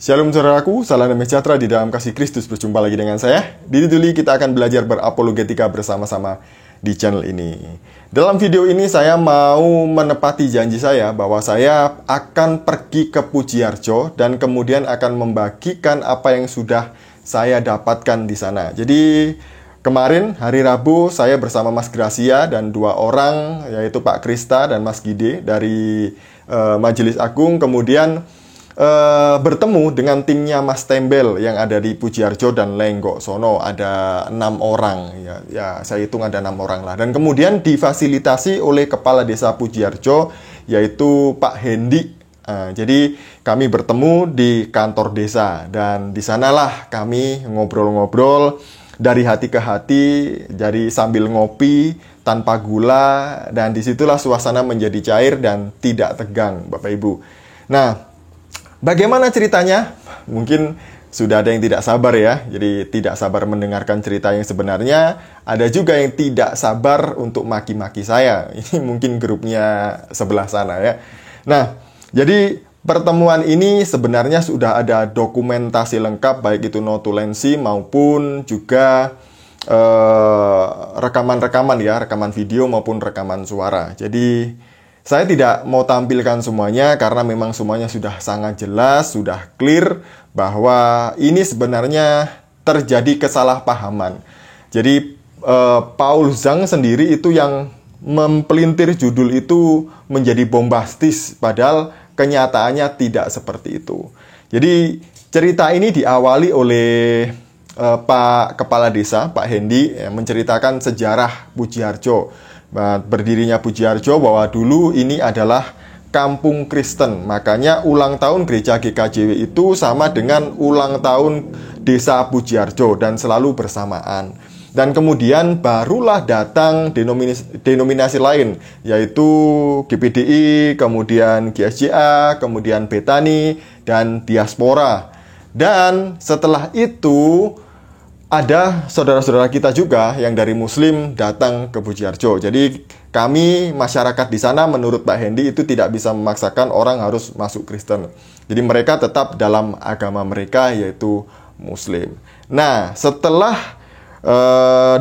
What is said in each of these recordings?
Shalom saudaraku, salam damai sejahtera di dalam kasih Kristus. Berjumpa lagi dengan saya. Di Diduli kita akan belajar berapologetika bersama-sama di channel ini. Dalam video ini saya mau menepati janji saya bahwa saya akan pergi ke Pujiharjo dan kemudian akan membagikan apa yang sudah saya dapatkan di sana. Jadi kemarin hari Rabu saya bersama Mas Gracia dan dua orang, yaitu Pak Krista dan Mas Gide dari Majelis Agung, kemudian bertemu dengan timnya Mas Tembel yang ada di Pujiharjo dan Lenggok sono. Ada 6 orang ya, saya hitung ada 6 orang lah. Dan kemudian difasilitasi oleh Kepala Desa Pujiharjo, yaitu Pak Hendi. Jadi kami bertemu di kantor desa dan di sanalah kami ngobrol-ngobrol dari hati ke hati, jadi sambil ngopi tanpa gula, dan disitulah suasana menjadi cair dan tidak tegang, Bapak Ibu. Nah, bagaimana ceritanya? Mungkin sudah ada yang tidak sabar ya. Jadi tidak sabar mendengarkan cerita yang sebenarnya. Ada juga yang tidak sabar untuk maki-maki saya. Ini mungkin grupnya sebelah sana ya. Nah, jadi pertemuan ini sebenarnya sudah ada dokumentasi lengkap, baik itu notulensi maupun juga rekaman-rekaman ya, rekaman video maupun rekaman suara. Jadi saya tidak mau tampilkan semuanya karena memang semuanya sudah sangat jelas, sudah clear bahwa ini sebenarnya terjadi kesalahpahaman. Jadi Paul Zhang sendiri itu yang mempelintir judul itu menjadi bombastis, padahal kenyataannya tidak seperti itu. Jadi cerita ini diawali oleh Pak Kepala Desa, Pak Hendi, menceritakan sejarah Pujiharjo. Berdirinya Pujiharjo, bahwa dulu ini adalah kampung Kristen. Makanya ulang tahun gereja GKJW itu sama dengan ulang tahun desa Pujiharjo dan selalu bersamaan. Dan kemudian barulah datang denominasi lain, yaitu GPDI, kemudian GSJA, kemudian Betani, dan Diaspora. Dan setelah itu ada saudara-saudara kita juga yang dari Muslim datang ke Pujiharjo. Jadi kami masyarakat di sana menurut Pak Hendi itu tidak bisa memaksakan orang harus masuk Kristen. Jadi mereka tetap dalam agama mereka, yaitu Muslim. Nah, setelah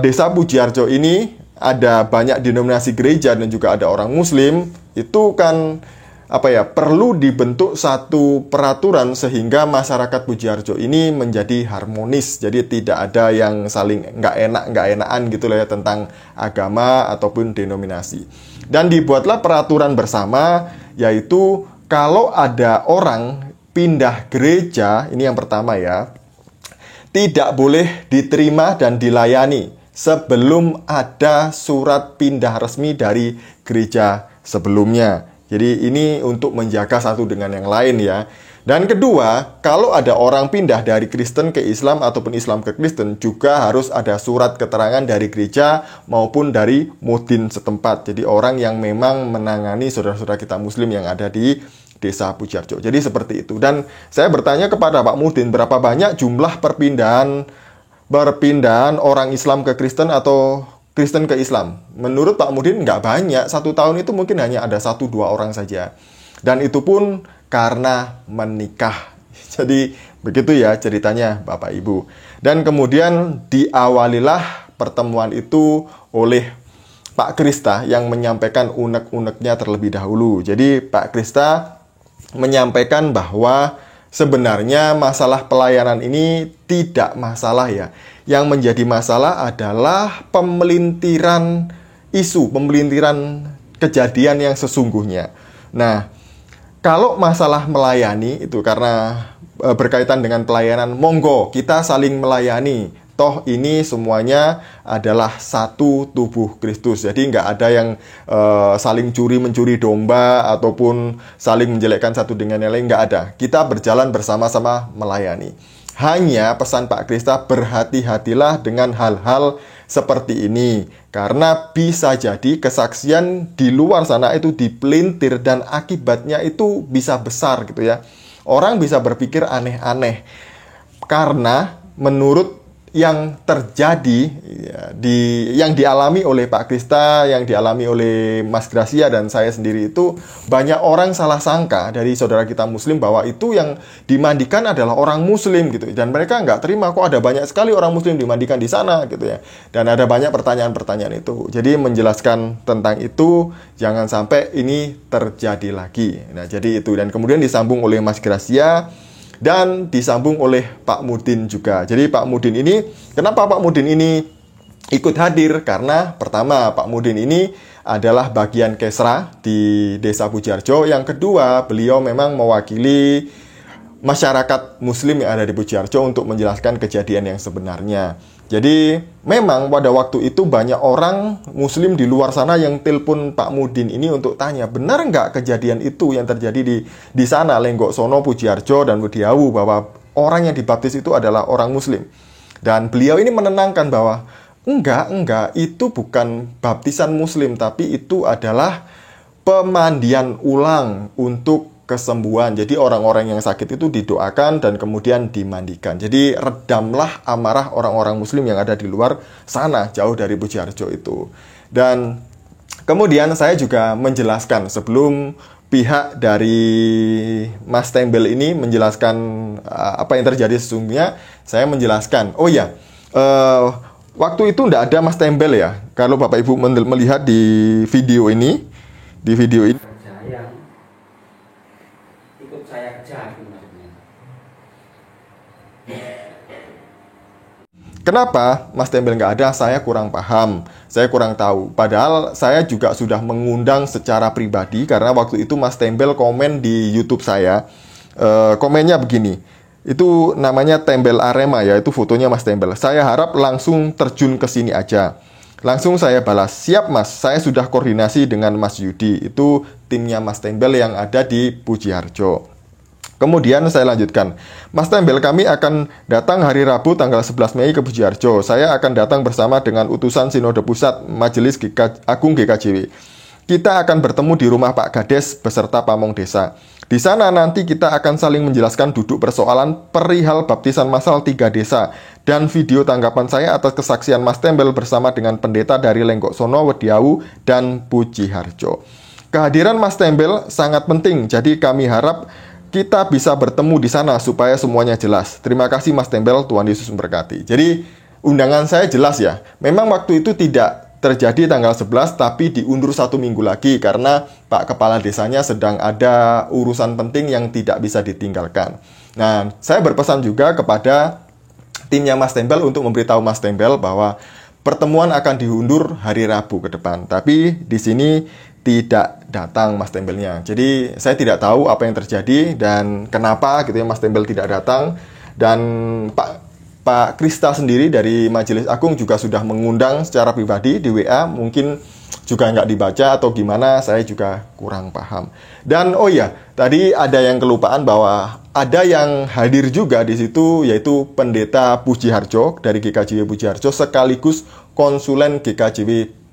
desa Pujiharjo ini ada banyak denominasi gereja dan juga ada orang Muslim, itu kan perlu dibentuk satu peraturan sehingga masyarakat Pujiharjo ini menjadi harmonis. Jadi tidak ada yang saling nggak enakan gitu lah ya tentang agama ataupun denominasi. Dan dibuatlah peraturan bersama, yaitu kalau ada orang pindah gereja, ini yang pertama ya, tidak boleh diterima dan dilayani sebelum ada surat pindah resmi dari gereja sebelumnya. Jadi ini untuk menjaga satu dengan yang lain ya. Dan kedua, kalau ada orang pindah dari Kristen ke Islam ataupun Islam ke Kristen, juga harus ada surat keterangan dari gereja maupun dari mudin setempat. Jadi orang yang memang menangani saudara-saudara kita Muslim yang ada di desa Pujiharjo. Jadi seperti itu. Dan saya bertanya kepada Pak Mudin, berapa banyak jumlah perpindahan orang Islam ke Kristen atau Kristen ke Islam? Menurut Pak Mudin nggak banyak. 1 tahun itu mungkin hanya ada 1-2 orang saja. Dan itu pun karena menikah. Jadi begitu ya ceritanya Bapak Ibu. Dan kemudian diawalilah pertemuan itu oleh Pak Krista yang menyampaikan unek-uneknya terlebih dahulu. Jadi Pak Krista menyampaikan bahwa sebenarnya masalah pelayanan ini tidak masalah ya. Yang menjadi masalah adalah pemelintiran isu, pemelintiran kejadian yang sesungguhnya. Nah, kalau masalah melayani itu karena berkaitan dengan pelayanan, monggo kita saling melayani. Toh ini semuanya adalah satu tubuh Kristus. Jadi nggak ada yang saling curi-mencuri domba ataupun saling menjelekkan satu dengan yang lain, nggak ada. Kita berjalan bersama-sama melayani. Hanya pesan Pak Krista, berhati-hatilah dengan hal-hal seperti ini. Karena bisa jadi kesaksian di luar sana itu dipelintir dan akibatnya itu bisa besar gitu ya. Orang bisa berpikir aneh-aneh. Karena menurut yang terjadi ya, yang dialami oleh Pak Krista, yang dialami oleh Mas Gracia dan saya sendiri itu banyak orang salah sangka dari saudara kita Muslim bahwa itu yang dimandikan adalah orang Muslim gitu, dan mereka nggak terima kok ada banyak sekali orang Muslim dimandikan di sana gitu ya, dan ada banyak pertanyaan-pertanyaan itu. Jadi menjelaskan tentang itu jangan sampai ini terjadi lagi. Nah jadi itu, dan kemudian disambung oleh Mas Gracia dan disambung oleh Pak Mudin juga. Jadi Pak Mudin ini, kenapa Pak Mudin ini ikut hadir? Karena pertama, Pak Mudin ini adalah bagian Kesra di Desa Pujiharjo. Yang kedua, beliau memang mewakili masyarakat Muslim yang ada di Pujiharjo untuk menjelaskan kejadian yang sebenarnya. Jadi memang pada waktu itu banyak orang Muslim di luar sana yang telepon Pak Mudin ini untuk tanya, benar nggak kejadian itu yang terjadi di sana, Lenggok Sono, Pujiharjo, dan Wediawu, bahwa orang yang dibaptis itu adalah orang Muslim. Dan beliau ini menenangkan bahwa enggak, itu bukan baptisan Muslim, tapi itu adalah pemandian ulang untuk kesembuhan. Jadi orang-orang yang sakit itu didoakan dan kemudian dimandikan. Jadi redamlah amarah orang-orang Muslim yang ada di luar sana, jauh dari Pujiharjo itu. Dan kemudian saya juga menjelaskan sebelum pihak dari Mas Tembel ini menjelaskan apa yang terjadi sesungguhnya, saya menjelaskan, oh ya, waktu itu tidak ada Mas Tembel ya. Kalau Bapak Ibu melihat di video ini, saya kejar maksudnya. Kenapa Mas Tembel nggak ada? Saya kurang paham, saya kurang tahu. Padahal saya juga sudah mengundang secara pribadi, karena waktu itu Mas Tembel komen di YouTube saya. Komennya begini, itu namanya Tembel Arema ya, itu fotonya Mas Tembel. Saya harap langsung terjun ke sini aja. Langsung saya balas, siap Mas, saya sudah koordinasi dengan Mas Yudi. Itu timnya Mas Tembel yang ada di Pujiharjo. Kemudian saya lanjutkan, Mas Tembel, kami akan datang hari Rabu tanggal 11 Mei ke Pujiharjo. Saya akan datang bersama dengan utusan Sinode Pusat Majelis Agung GKJW. Kita akan bertemu di rumah Pak Gades beserta pamong desa. Di sana nanti kita akan saling menjelaskan duduk persoalan perihal baptisan massal 3 desa dan video tanggapan saya atas kesaksian Mas Tembel bersama dengan pendeta dari Lenggok Sono, Wediawu, dan Pujiharjo. Kehadiran Mas Tembel sangat penting, jadi kami harap kita bisa bertemu di sana supaya semuanya jelas. Terima kasih Mas Tembel, Tuhan Yesus memberkati. Jadi undangan saya jelas ya. Memang waktu itu tidak terjadi tanggal 11, tapi diundur 1 minggu lagi karena Pak Kepala Desanya sedang ada urusan penting yang tidak bisa ditinggalkan. Nah, saya berpesan juga kepada timnya Mas Tembel untuk memberitahu Mas Tembel bahwa pertemuan akan diundur hari Rabu ke depan. Tapi di sini tidak datang Mas Tembelnya. Jadi saya tidak tahu apa yang terjadi dan kenapa gitu ya Mas Tembel tidak datang. Dan Pak Krista sendiri dari Majelis Agung juga sudah mengundang secara pribadi di WA, mungkin juga nggak dibaca atau gimana, saya juga kurang paham. Dan oh ya, tadi ada yang kelupaan bahwa ada yang hadir juga di situ, yaitu Pendeta Pujiharjo dari GKJW Pujiharjo sekaligus konsulen GKJW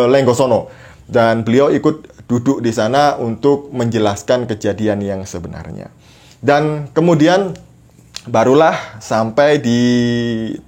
Lenggok Sono. Dan beliau ikut duduk di sana untuk menjelaskan kejadian yang sebenarnya. Dan kemudian barulah sampai di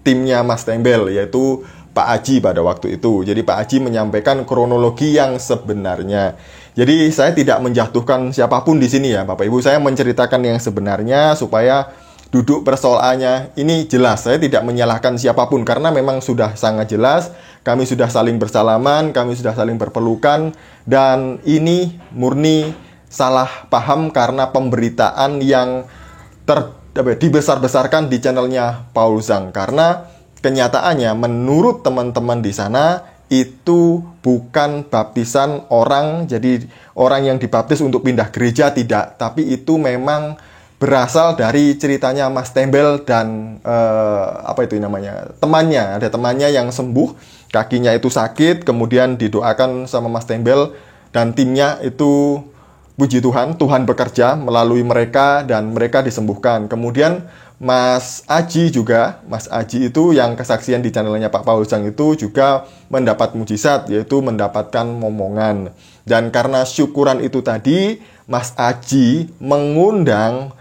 timnya Mas Tembel, yaitu Pak Aji pada waktu itu. Jadi Pak Aji menyampaikan kronologi yang sebenarnya. Jadi saya tidak menjatuhkan siapapun di sini ya Bapak Ibu. Saya menceritakan yang sebenarnya supaya duduk persoalannya ini jelas. Saya tidak menyalahkan siapapun karena memang sudah sangat jelas. Kami sudah saling bersalaman, kami sudah saling berpelukan, dan ini murni salah paham karena pemberitaan yang dibesar-besarkan di channelnya Paul Zhang. Karena kenyataannya menurut teman-teman di sana itu bukan baptisan orang, jadi orang yang dibaptis untuk pindah gereja tidak, tapi itu memang berasal dari ceritanya Mas Tembel dan temannya. Ada temannya yang sembuh, kakinya itu sakit, kemudian didoakan sama Mas Tembel dan timnya itu, puji Tuhan, Tuhan bekerja melalui mereka dan mereka disembuhkan. Kemudian Mas Aji juga, Mas Aji itu yang kesaksian di channelnya Pak Paul Zhang itu juga mendapat mujizat, yaitu mendapatkan momongan. Dan karena syukuran itu tadi, Mas Aji mengundang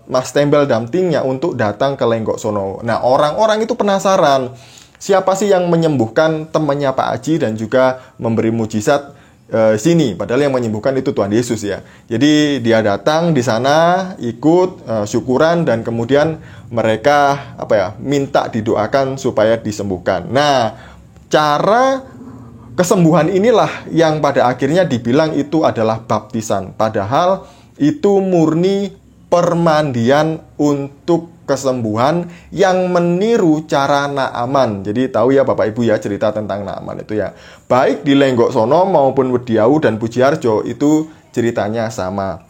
Mas Tembel dan timnya untuk datang ke Lenggok Sono. Nah, orang-orang itu penasaran, siapa sih yang menyembuhkan temannya Pak Aji dan juga memberi mujizat sini, padahal yang menyembuhkan itu Tuhan Yesus ya. Jadi dia datang di sana, ikut syukuran, dan kemudian mereka minta didoakan supaya disembuhkan. Nah, cara kesembuhan inilah yang pada akhirnya dibilang itu adalah baptisan, padahal itu murni permandian untuk kesembuhan yang meniru cara Naaman. Jadi tahu ya Bapak Ibu ya cerita tentang Naaman itu ya. Baik di Lenggok Sono maupun Wediau dan Pujiharjo itu ceritanya sama.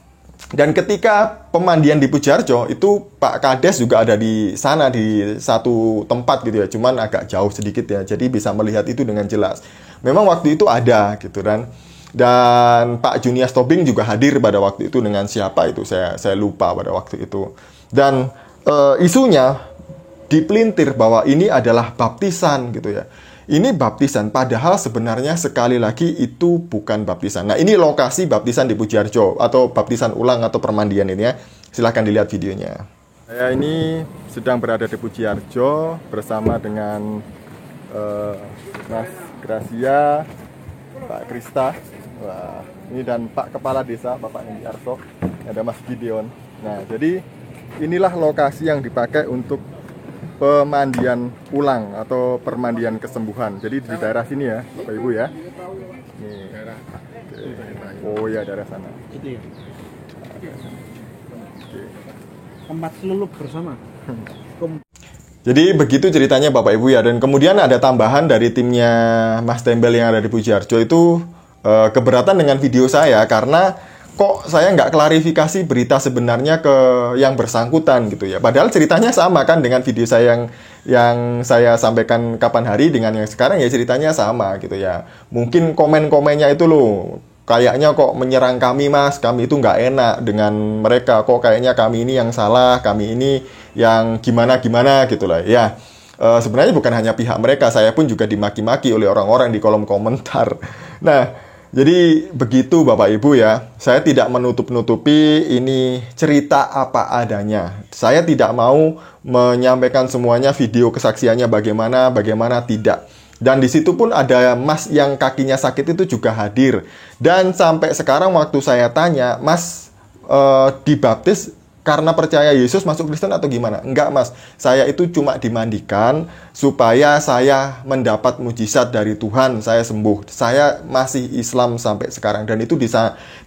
Dan ketika pemandian di Pujiharjo itu Pak Kades juga ada di sana di satu tempat gitu ya. Cuman agak jauh sedikit ya. Jadi bisa melihat itu dengan jelas. Memang waktu itu ada gitu kan. Dan Pak Junias Tobing juga hadir pada waktu itu dengan siapa itu saya lupa pada waktu itu. Dan isunya dipelintir bahwa ini adalah baptisan gitu ya. Ini baptisan, padahal sebenarnya sekali lagi itu bukan baptisan. Nah, ini lokasi baptisan di Pujiharjo atau baptisan ulang atau permandian ini ya. Silahkan dilihat videonya. Saya ini sedang berada di Pujiharjo bersama dengan Mas Gracia, Pak Krista, wah, ini dan Pak Kepala Desa, Bapak Hendi Arso, ada Mas Gideon. Nah, jadi inilah lokasi yang dipakai untuk pemandian ulang atau permandian kesembuhan. Jadi di daerah sini ya, Bapak Ibu ya. Nih. Oh ya, daerah sana. Itu ya. Tempat selulup bersama. Jadi begitu ceritanya Bapak Ibu ya. Dan kemudian ada tambahan dari timnya Mas Tembel yang ada di Pujiharjo itu keberatan dengan video saya karena kok saya nggak klarifikasi berita sebenarnya ke yang bersangkutan gitu ya. Padahal ceritanya sama kan dengan video saya yang saya sampaikan kapan hari dengan yang sekarang ya ceritanya sama gitu ya. Mungkin komen-komennya itu loh, kayaknya kok menyerang kami Mas, kami itu nggak enak dengan mereka, kok kayaknya kami ini yang salah, kami ini yang gimana-gimana gitu lah ya. Sebenarnya bukan hanya pihak mereka, saya pun juga dimaki-maki oleh orang-orang di kolom komentar. Nah, jadi begitu Bapak Ibu ya, saya tidak menutup-nutupi ini cerita apa adanya. Saya tidak mau menyampaikan semuanya video kesaksiannya bagaimana tidak. Dan di situ pun ada Mas yang kakinya sakit itu juga hadir. Dan sampai sekarang waktu saya tanya, Mas dibaptis karena percaya Yesus masuk Kristen atau gimana? Enggak Mas, saya itu cuma dimandikan supaya saya mendapat mujizat dari Tuhan, saya sembuh. Saya masih Islam sampai sekarang dan itu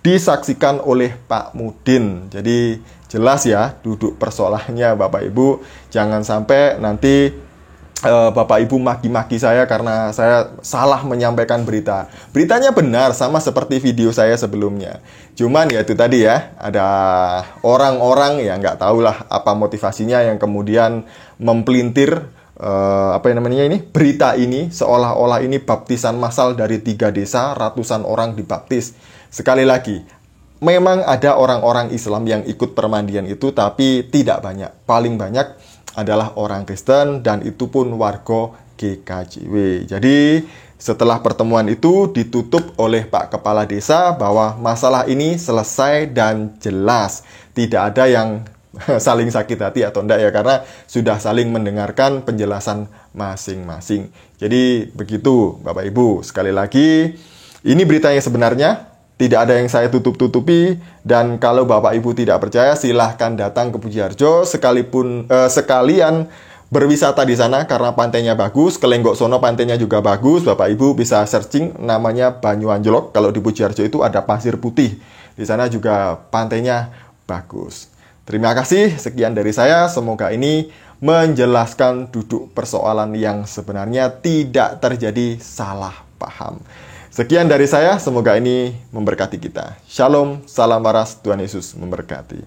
disaksikan oleh Pak Mudin. Jadi jelas ya duduk persoalannya Bapak Ibu. Jangan sampai nanti Bapak Ibu maki-maki saya karena saya salah menyampaikan berita. Beritanya benar sama seperti video saya sebelumnya. Cuman ya itu tadi ya, ada orang-orang ya nggak tahulah apa motivasinya yang kemudian mempelintir berita ini seolah-olah ini baptisan massal dari 3 desa, ratusan orang dibaptis. Sekali lagi, memang ada orang-orang Islam yang ikut permandian itu tapi tidak banyak. Paling banyak adalah orang Kristen dan itu pun warga GKJW. Jadi setelah pertemuan itu ditutup oleh Pak Kepala Desa bahwa masalah ini selesai dan jelas. Tidak ada yang saling sakit hati atau enggak ya, karena sudah saling mendengarkan penjelasan masing-masing. Jadi begitu Bapak Ibu. Sekali lagi, ini beritanya sebenarnya. Tidak ada yang saya tutup-tutupi, dan kalau Bapak Ibu tidak percaya silahkan datang ke Pujiharjo sekalian berwisata di sana karena pantainya bagus. Ke Lenggok Sono pantainya juga bagus. Bapak Ibu bisa searching namanya Banyu Anjlok. Kalau di Pujiharjo itu ada pasir putih. Di sana juga pantainya bagus. Terima kasih, sekian dari saya. Semoga ini menjelaskan duduk persoalan yang sebenarnya tidak terjadi salah paham. Sekian dari saya, semoga ini memberkati kita. Shalom, salam waras, Tuhan Yesus memberkati.